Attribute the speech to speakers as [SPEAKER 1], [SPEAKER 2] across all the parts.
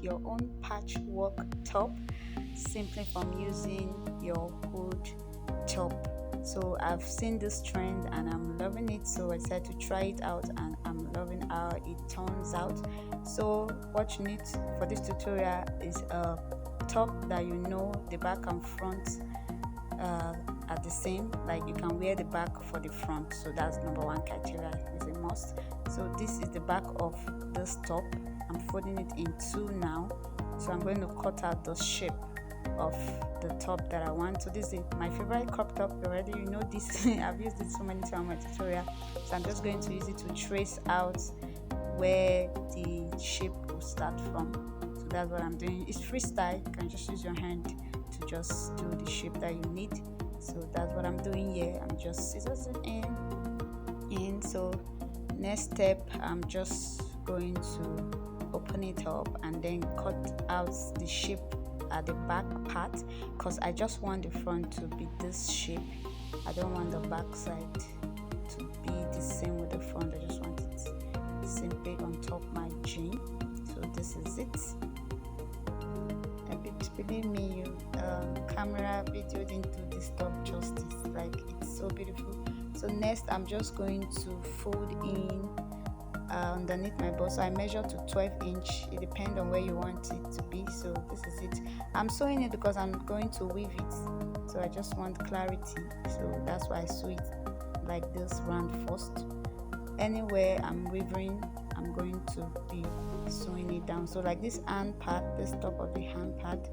[SPEAKER 1] your own patchwork top simply from using your hood top. So I've seen this trend and I'm loving it, so I decided to try it out and I'm loving how it turns out. So what you need for this tutorial is a top that you know the back and front are the same, like you can wear the back for the front. So that's number one criteria, is a must. So this is the back of this top. I'm folding it in two now, so I'm going to cut out the shape of the top that I want. So this is my favorite crop top already, you know this. I've used it so many times on my tutorial, so I'm just going to use it to trace out where the shape will start from. So that's what I'm doing. It's freestyle, you can just use your hand to just do the shape that you need. So that's what I'm doing here. I'm just scissors it in. So next step, I'm just going to open it up and then cut out the shape at the back part, because I just want the front to be this shape. I don't want the back side to be the same with the front. I just want it simply on top my jean. So this is it. Believe me, camera video didn't do this top justice. Like, it's so beautiful. So next, I'm just going to fold in underneath my bust. So I measure to 12 inch. It depends on where you want it to be. So this is it. I'm sewing it because I'm going to weave it, so I just want clarity. So that's why I sew it like this round first. Anywhere I'm weaving, I'm going to be sewing it down. So like this hand part, this top of the hand part,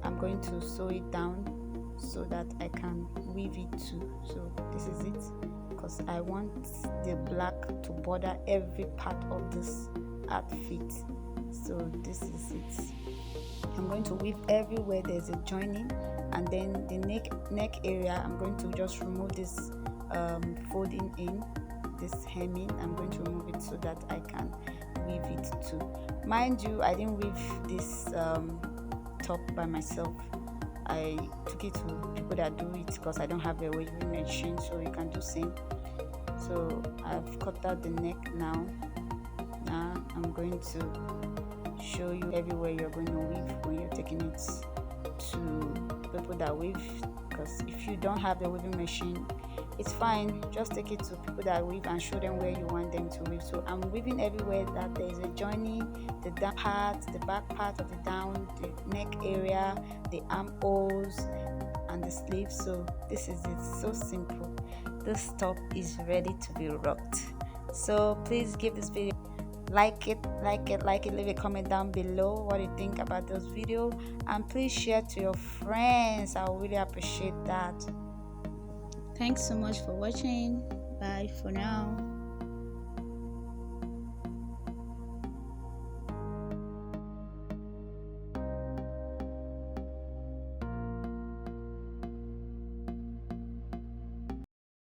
[SPEAKER 1] I'm going to sew it down so that I can weave it too. So this is it, because I want the black to border every part of this outfit. So this is it. I'm going to weave everywhere there's a joining, and then the neck area, I'm going to just remove this folding in, this hemming. I'm going to remove it so that I can weave it too. Mind you, I didn't weave this top by myself. I took it to people that do it because I don't have a weaving machine, so you can do same. So I've cut out the neck now. Now I'm going to show you everywhere you're going to weave when you're taking it to people that weave, because if you don't have the weaving machine, it's fine, just take it to people that weave and show them where you want them to weave. So I'm weaving everywhere that there is a joining, the down part, the back part of the down, the neck area, the armholes and the sleeves. So this is it, so simple. This top is ready to be rocked. So please give this video like it, leave a comment down below what you think about this video, and please share to your friends. I really appreciate that. Thanks so much for watching. Bye for now.